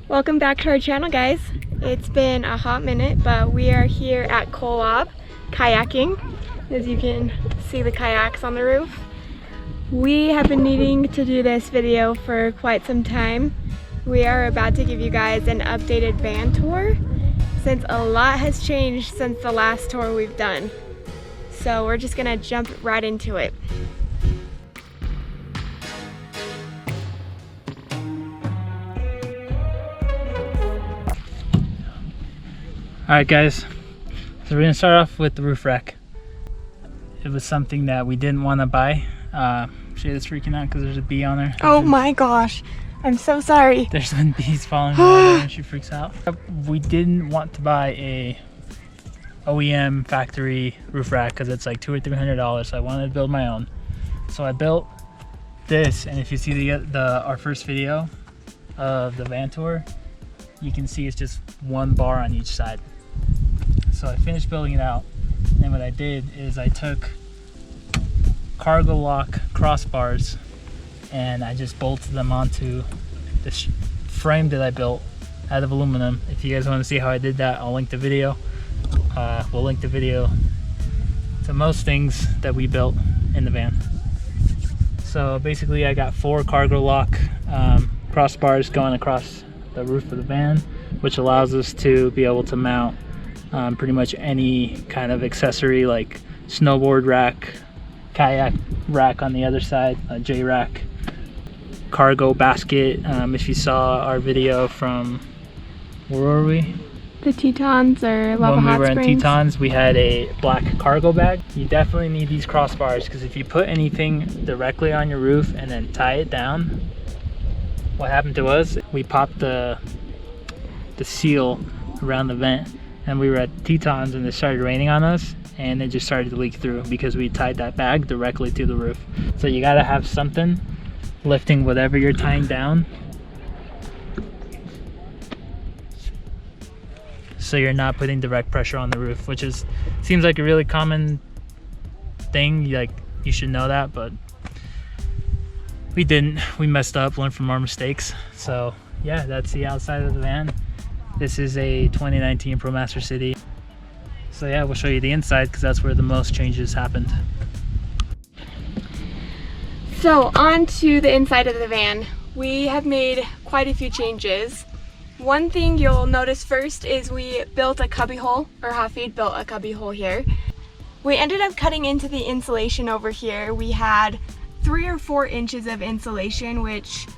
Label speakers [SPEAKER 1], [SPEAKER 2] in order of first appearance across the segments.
[SPEAKER 1] Welcome back to our channel, guys. It's been a hot minute, but we are here at Co-op kayaking. As you can see the kayaks on the roof. We have been needing to do this video for quite some time. We are about to give you guys an updated van tour since a lot has changed since the last tour we've done. So we're just gonna jump right into it.
[SPEAKER 2] Alright guys, so we're going to start off with the roof rack. It was something that we didn't want to buy. Shayla's freaking out because there's a bee on her.
[SPEAKER 1] Oh my gosh, I'm so sorry.
[SPEAKER 2] There's been bees falling on her and she freaks out. We didn't want to buy a OEM factory roof rack because it's like $200 or $300, so I wanted to build my own. So I built this, and if you see our first video of the van tour, you can see it's just one bar on each side. So I finished building it out, and what I did is I took cargo lock crossbars and I just bolted them onto this frame that I built out of aluminum. If you guys want to see how I did that, I'll link the video. We'll link the video to most things that we built in the van. So basically I got 4 cargo lock crossbars going across the roof of the van, which allows us to be able to mount pretty much any kind of accessory like snowboard rack, kayak rack on the other side, a J rack, cargo basket. If you saw our video from, where were we?
[SPEAKER 1] The Tetons or Lava
[SPEAKER 2] When we
[SPEAKER 1] Hot
[SPEAKER 2] were in
[SPEAKER 1] Springs.
[SPEAKER 2] Tetons, we had a black cargo bag. You definitely need these crossbars because if you put anything directly on your roof and then tie it down, what happened to us, we popped the seal around the vent, and we were at Tetons and it started raining on us and it just started to leak through because we tied that bag directly to the roof. So you gotta have something lifting whatever you're tying down, so you're not putting direct pressure on the roof, which seems like a really common thing, like you should know that, but we didn't. We messed up, learned from our mistakes. So yeah, that's the outside of the van. This is a 2019 Promaster City. So yeah, we'll show you the inside because that's where the most changes happened.
[SPEAKER 1] So on to the inside of the van. We have made quite a few changes. One thing you'll notice first is we built a cubby hole, or Hafid built a cubby hole here. We ended up cutting into the insulation over here. We had 3 or 4 inches of insulation, which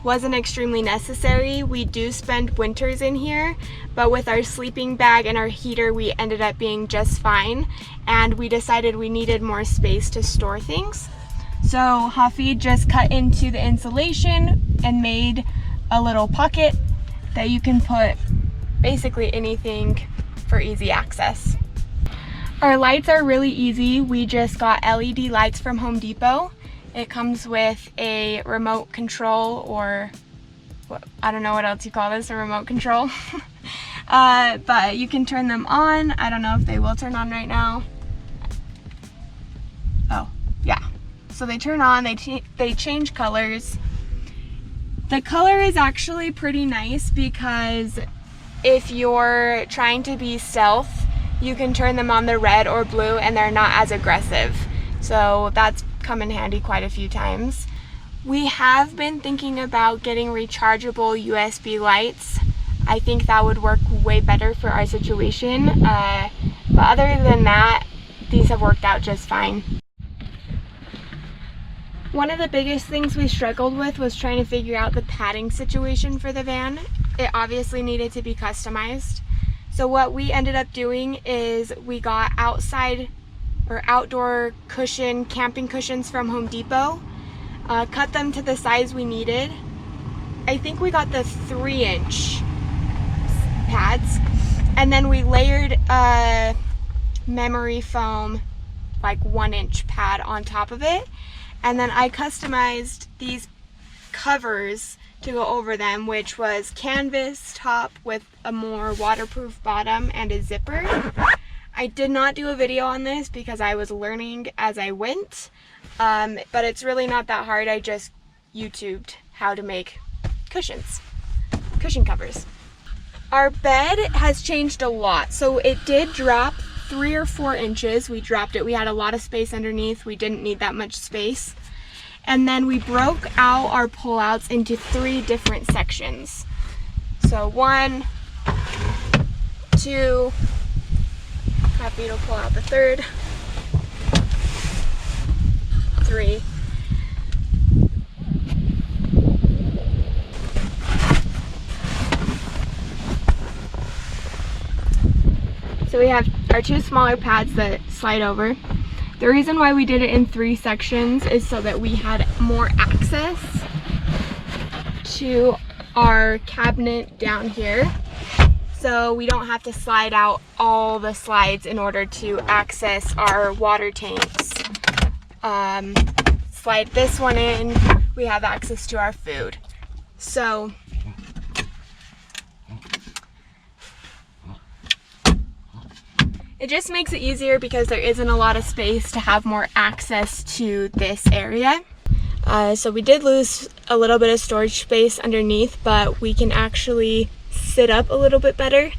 [SPEAKER 1] wasn't extremely necessary. We do spend winters in here, but with our sleeping bag and our heater, we ended up being just fine, and we decided we needed more space to store things. So Hafid just cut into the insulation and made a little pocket that you can put basically anything for easy access. Our lights are really easy. We just got LED lights from Home Depot. It comes with a remote control, or I don't know what else you call this, a remote control. But you can turn them on. I don't know if they will turn on right now. Oh, yeah. So they turn on, they change colors. The color is actually pretty nice because if you're trying to be stealth, you can turn them on the red or blue and they're not as aggressive. So that's come in handy quite a few times. We have been thinking about getting rechargeable USB lights. I think that would work way better for our situation. But other than that, these have worked out just fine. One of the biggest things we struggled with was trying to figure out the padding situation for the van. It obviously needed to be customized. So what we ended up doing is we got outside or outdoor camping cushions from Home Depot, cut them to the size we needed. I think we got the 3-inch pads, And then we layered a memory foam, like 1-inch pad on top of it. And then I customized these covers to go over them, which was canvas top with a more waterproof bottom and a zipper. I did not do a video on this because I was learning as I went, but it's really not that hard. I just YouTubed how to make cushion covers. Our bed has changed a lot. So it did drop 3 or 4 inches. We dropped it. We had a lot of space underneath. We didn't need that much space. And then we broke out our pullouts into 3 different sections. So 1, 2, happy to pull out the 3rd, 3. So we have our 2 smaller pads that slide over. The reason why we did it in 3 sections is so that we had more access to our cabinet down here. So we don't have to slide out all the slides in order to access our water tanks. Slide this one in, we have access to our food. So it just makes it easier because there isn't a lot of space to have more access to this area. So we did lose a little bit of storage space underneath, but we can actually sit up a little bit better.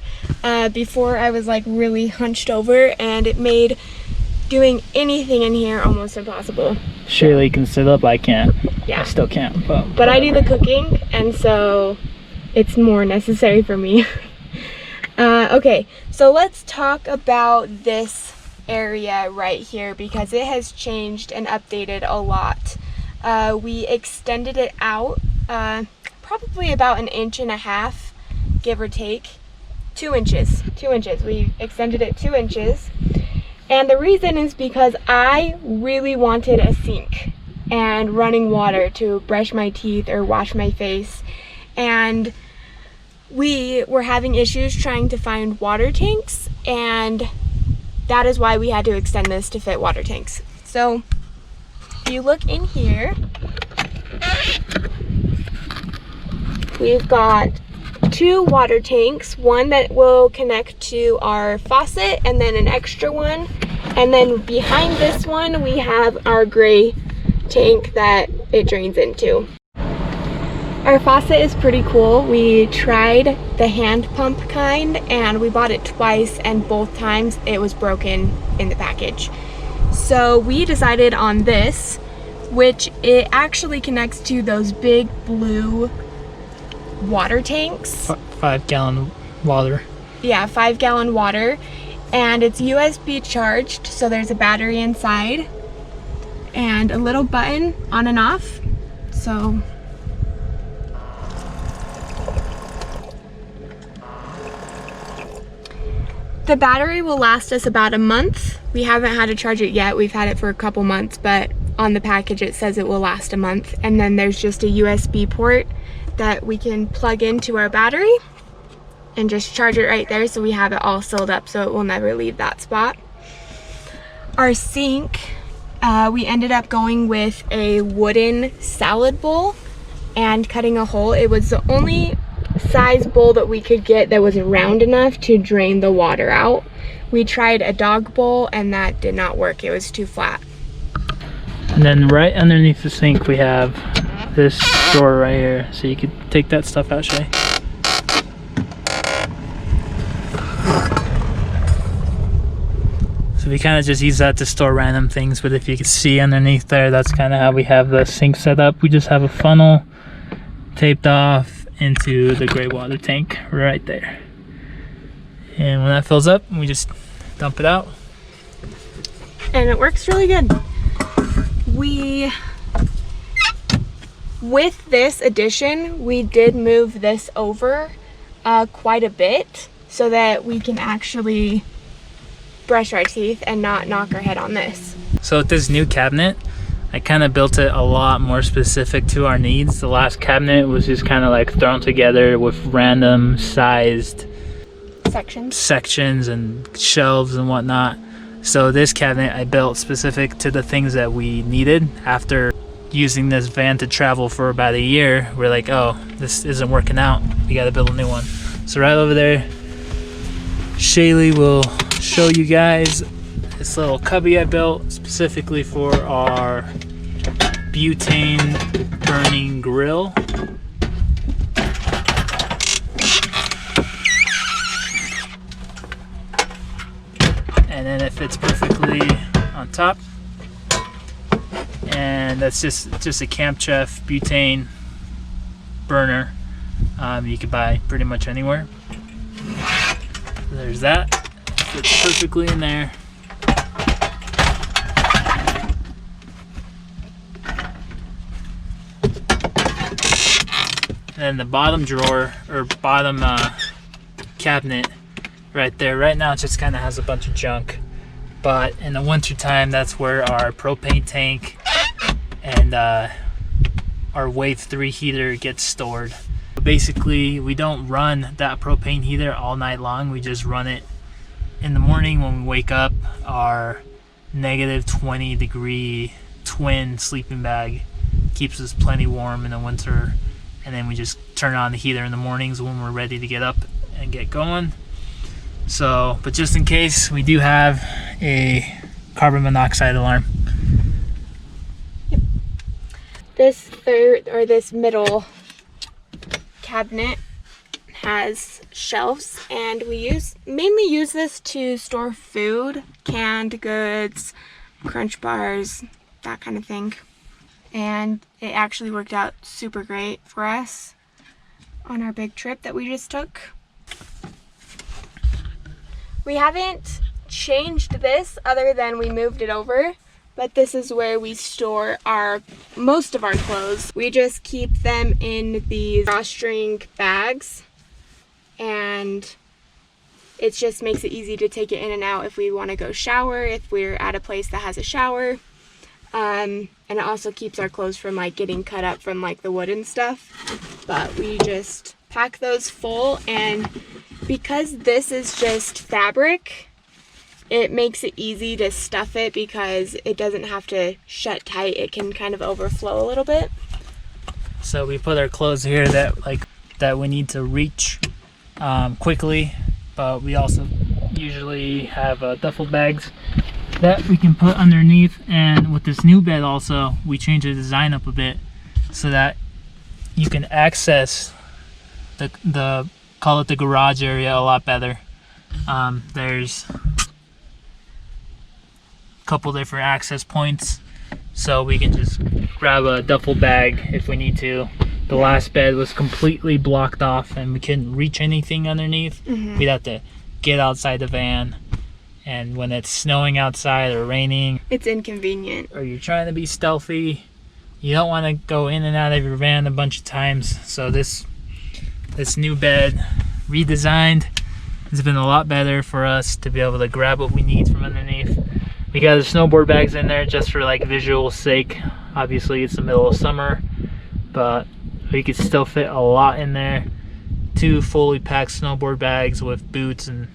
[SPEAKER 1] Before I was like really hunched over and it made doing anything in here almost impossible.
[SPEAKER 2] Shaylee can sit up, I can't.
[SPEAKER 1] Yeah.
[SPEAKER 2] I still can't. But
[SPEAKER 1] I do the cooking, and so it's more necessary for me. Okay, so let's talk about this area right here because it has changed and updated a lot. We extended it out probably about 1.5 inches, give or take. 2 inches. We extended it 2 inches. And the reason is because I really wanted a sink and running water to brush my teeth or wash my face. And we were having issues trying to find water tanks, and that is why we had to extend this to fit water tanks. So if you look in here, we've got 2 water tanks, one that will connect to our faucet and then an extra one. And then behind this one, we have our gray tank that it drains into. Our faucet is pretty cool. We tried the hand pump kind and we bought it twice, and both times it was broken in the package. So we decided on this, which it actually connects to those big blue water tanks.
[SPEAKER 2] 5-gallon water.
[SPEAKER 1] Yeah, 5-gallon water. And it's USB charged, so there's a battery inside and a little button on and off. So the battery will last us about a month. We haven't had to charge it yet. We've had it for a couple months, but on the package it says it will last a month. And then there's just a USB port that we can plug into our battery and just charge it right there, so we have it all sealed up so it will never leave that spot. Our sink, we ended up going with a wooden salad bowl and cutting a hole. It was the only size bowl that we could get that was round enough to drain the water out. We tried a dog bowl and that did not work. It was too flat.
[SPEAKER 2] And then right underneath the sink we have this drawer right here, so you could take that stuff out, Shay. So we kind of just use that to store random things, but if you can see underneath there, that's kind of how we have the sink set up. We just have a funnel taped off into the gray water tank right there. And when that fills up, we just dump it out.
[SPEAKER 1] And it works really good. With this addition, we did move this over quite a bit so that we can actually brush our teeth and not knock our head on this.
[SPEAKER 2] So with this new cabinet, I kind of built it a lot more specific to our needs. The last cabinet was just kind of like thrown together with random sized sections and shelves and whatnot. So this cabinet I built specific to the things that we needed. After using this van to travel for about a year, we're like, oh, this isn't working out. We got to build a new one. So right over there, Shaylee will show you guys this little cubby I built specifically for our butane burning grill. And then it fits perfectly on top. And that's just a Camp Chef butane burner. You can buy pretty much anywhere. So there's that. Fits perfectly in there. And then the bottom drawer or bottom cabinet right there. Right now it just kind of has a bunch of junk. But in the winter time, that's where our propane tank and our Wave 3 heater gets stored. Basically, we don't run that propane heater all night long. We just run it in the morning when we wake up. Our negative 20 degree twin sleeping bag keeps us plenty warm in the winter. And then we just turn on the heater in the mornings when we're ready to get up and get going. So, but just in case, we do have a carbon monoxide alarm.
[SPEAKER 1] Yep. This middle cabinet has shelves, and we mainly use this to store food, canned goods, crunch bars, that kind of thing. And it actually worked out super great for us on our big trip that we just took. We haven't changed this other than we moved it over, but this is where we store most of our clothes. We just keep them in these drawstring bags, and it just makes it easy to take it in and out if we want to go shower, if we're at a place that has a shower. And it also keeps our clothes from like getting cut up from like the wood and stuff. But we just pack those full, and because this is just fabric, it makes it easy to stuff it because it doesn't have to shut tight. It can kind of overflow a little bit.
[SPEAKER 2] So we put our clothes here that we need to reach quickly, but we also usually have duffel bags that we can put underneath. And with this new bed also, we changed the design up a bit so that you can access the call it the garage area a lot better. There's a couple different access points, so we can just grab a duffel bag if we need to. The last bed was completely blocked off and we couldn't reach anything underneath. We'd have to get outside the van, and when it's snowing outside or raining,
[SPEAKER 1] it's inconvenient.
[SPEAKER 2] Or you're trying to be stealthy, you don't want to go in and out of your van a bunch of times. So this new bed, redesigned, has been a lot better for us to be able to grab what we need from underneath. We got the snowboard bags in there just for like visual sake. Obviously it's the middle of summer, but we could still fit a lot in there. 2 fully packed snowboard bags with boots and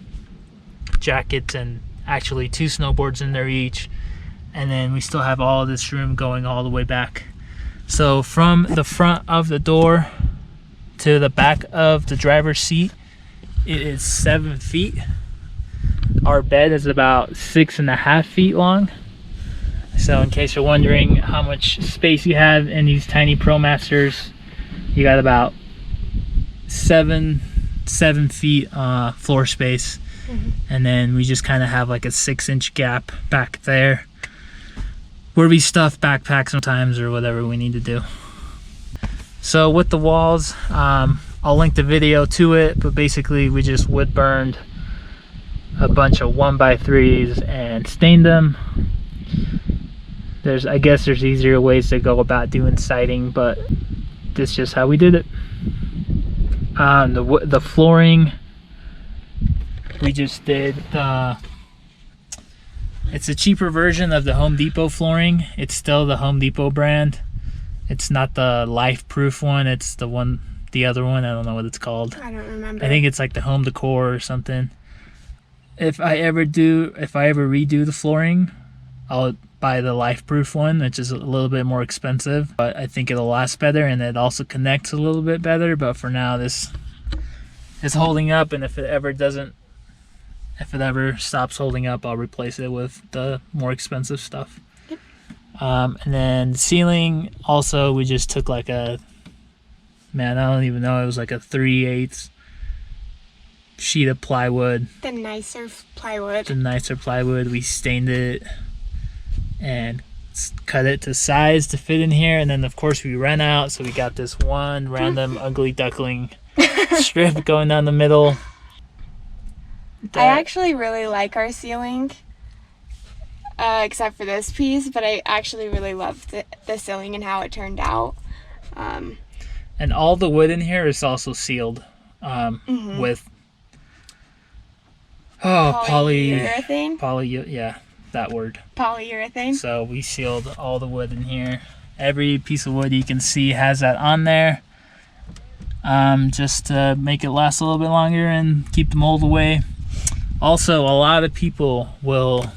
[SPEAKER 2] jackets, and actually 2 snowboards in there each. And then we still have all of this room going all the way back. So from the front of the door to the back of the driver's seat, it is 7 feet. Our bed is about 6.5 feet long. So in case you're wondering how much space you have in these tiny Promasters, you got about 7 feet floor space. And then we just kind of have like a 6-inch gap back there where we stuff backpacks sometimes or whatever we need to do. So with the walls, I'll link the video to it, but basically we just wood burned a bunch of 1x3s and stained them. I guess there's easier ways to go about doing siding, but this is just how we did it. The flooring, we just did it's a cheaper version of the Home Depot flooring. It's still the Home Depot brand. It's not the Life Proof one, it's the one the other one. I don't know what it's called.
[SPEAKER 1] I don't remember.
[SPEAKER 2] I think it's like the home decor or something. If I ever redo the flooring, I'll buy the life-proof one, which is a little bit more expensive, but I think it'll last better and it also connects a little bit better. But for now, this is holding up, and if it ever stops holding up, I'll replace it with the more expensive stuff.
[SPEAKER 1] Yep.
[SPEAKER 2] And then ceiling, also we just took like I don't even know, it was like a 3/8 sheet of plywood.
[SPEAKER 1] The nicer plywood.
[SPEAKER 2] We stained it and cut it to size to fit in here, and then of course we ran out, so we got this one random ugly duckling strip going down the middle.
[SPEAKER 1] I actually really like our ceiling, except for this piece, but I actually really love the ceiling and how it turned out.
[SPEAKER 2] And all the wood in here is also sealed with
[SPEAKER 1] polyurethane.
[SPEAKER 2] Yeah, that word.
[SPEAKER 1] Polyurethane.
[SPEAKER 2] So we sealed all the wood in here. Every piece of wood you can see has that on there, just to make it last a little bit longer and keep the mold away. Also, a lot of people will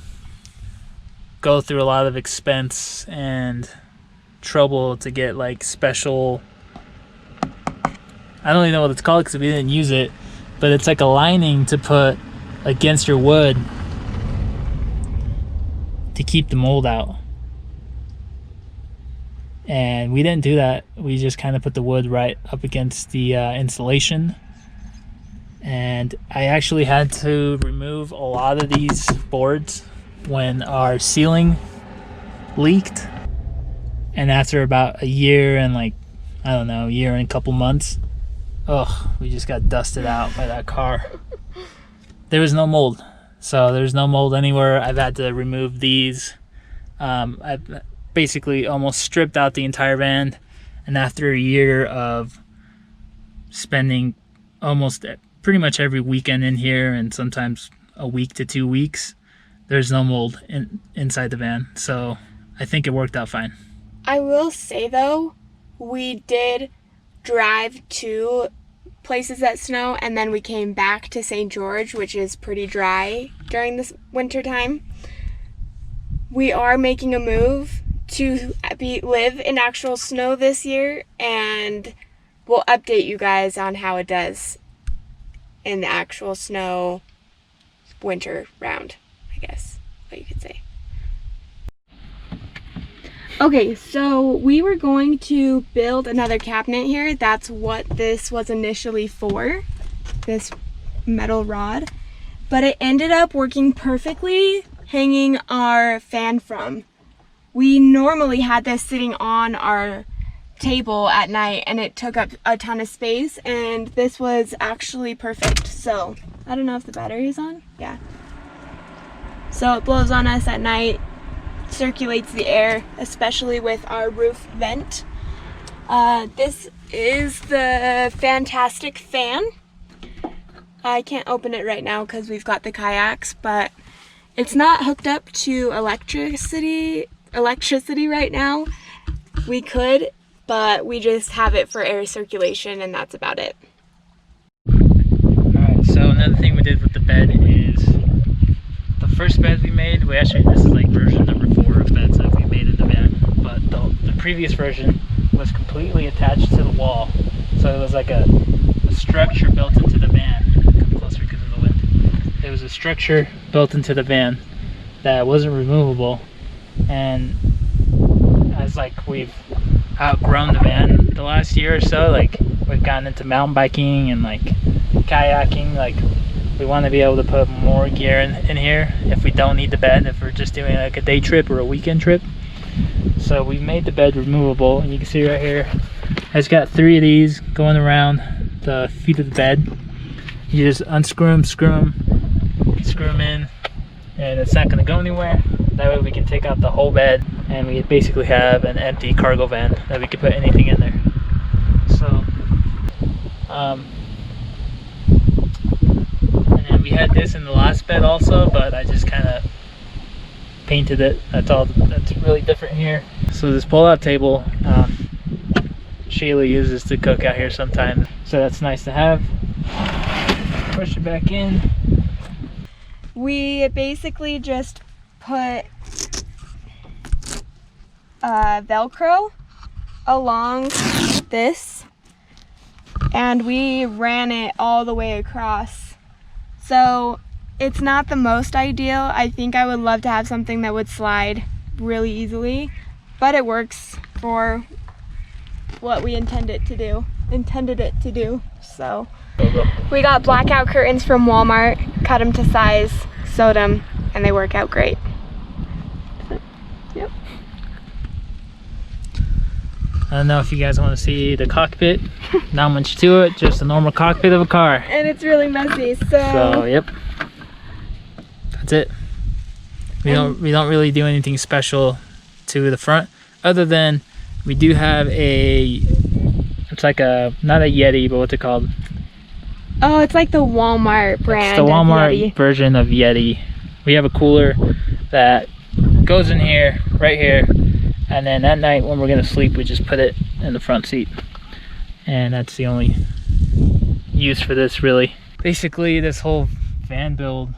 [SPEAKER 2] go through a lot of expense and trouble to get like special, I don't even know what it's called because we didn't use it, but it's like a lining to put against your wood to keep the mold out. And we didn't do that. We just kind of put the wood right up against the insulation. And I actually had to remove a lot of these boards when our ceiling leaked. And after about a year and a year and a couple months, we just got dusted out by that car. There was no mold. So there's no mold anywhere. I've had to remove these. I've basically almost stripped out the entire van. And after a year of spending almost pretty much every weekend in here and sometimes a week to 2 weeks, there's no mold inside the van. So I think it worked out fine.
[SPEAKER 1] I will say though, we did drive to places that snow, and then we came back to St. George, which is pretty dry during this winter time. We are making a move to live in actual snow this year, and we'll update you guys on how it does in the actual snow winter round, I guess what you could say. Okay, so we were going to build another cabinet here. That's what this was initially for, this metal rod. But it ended up working perfectly hanging our fan from. We normally had this sitting on our table at night and it took up a ton of space, and this was actually perfect. So I don't know if the battery is on. Yeah. So it blows on us at night, circulates the air, especially with our roof vent. This is the Fantastic fan. I can't open it right now because we've got the kayaks, but it's not hooked up to electricity right now. We could, but we just have it for air circulation, and that's about it.
[SPEAKER 2] Alright, so another thing we did with the bed is the first bed we made, this is like version number 4 of beds that we made in the van, but the previous version was completely attached to the wall. So it was like a structure built into the van. Come closer because of the wind. There was a structure built into the van that wasn't removable, and as we've outgrown the van the last year or so, we've gotten into mountain biking and kayaking, we want to be able to put more gear in here if we don't need the bed, if we're just doing a day trip or a weekend trip. So we made the bed removable, and you can see right here it's got 3 of these going around the feet of the bed. You just unscrew them, screw them in, and it's not going to go anywhere. That way we can take out the whole bed and we basically have an empty cargo van that we can put anything in there. So and then we had this in the last bed also, but I just kind of painted it. That's all that's really different here. So this pull-out table Shaylee uses to cook out here sometimes. So that's nice to have. Push it back in.
[SPEAKER 1] We basically just put Velcro along this and we ran it all the way across. So it's not the most ideal. I think I would love to have something that would slide really easily, but it works for what we intended it to do. So we got blackout curtains from Walmart, cut them to size, sewed them, and they work out great. Yep.
[SPEAKER 2] I don't know if you guys want to see the cockpit. Not much to it, just a normal cockpit of a car.
[SPEAKER 1] And it's really messy, so
[SPEAKER 2] yep. That's it. We don't really do anything special to the front, other than we do have it's like not a Yeti, but what's it called?
[SPEAKER 1] Oh, it's like the Walmart brand.
[SPEAKER 2] It's the Walmart
[SPEAKER 1] Yeti
[SPEAKER 2] version of Yeti. We have a cooler that goes in here, right here, and then at night when we're gonna sleep, we just put it in the front seat. And that's the only use for this, really. Basically, this whole van build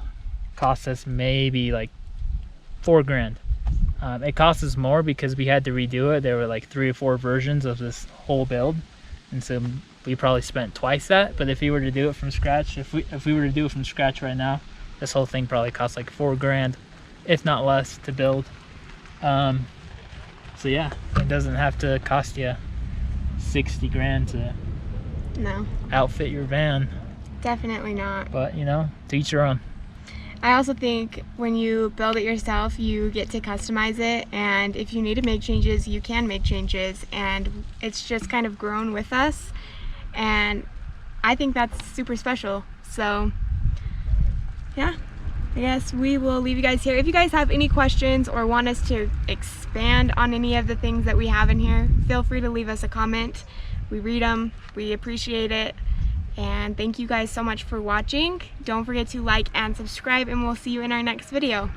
[SPEAKER 2] cost us maybe like $4 grand. It cost us more because we had to redo it. There were like 3 or 4 versions of this whole build, and so we probably spent twice that. But if we were to do it from scratch, if we were to do it from scratch right now, this whole thing probably costs like $4 grand, if not less, to build. So yeah, it doesn't have to cost you 60 grand to outfit your van.
[SPEAKER 1] Definitely not.
[SPEAKER 2] But you know, to each your own.
[SPEAKER 1] I also think when you build it yourself, you get to customize it, and if you need to make changes, you can make changes, and it's just kind of grown with us, and I think that's super special. So yeah, I guess we will leave you guys here. If you guys have any questions or want us to expand on any of the things that we have in here, feel free to leave us a comment. We read them, we appreciate it. And thank you guys so much for watching. Don't forget to like and subscribe, and we'll see you in our next video.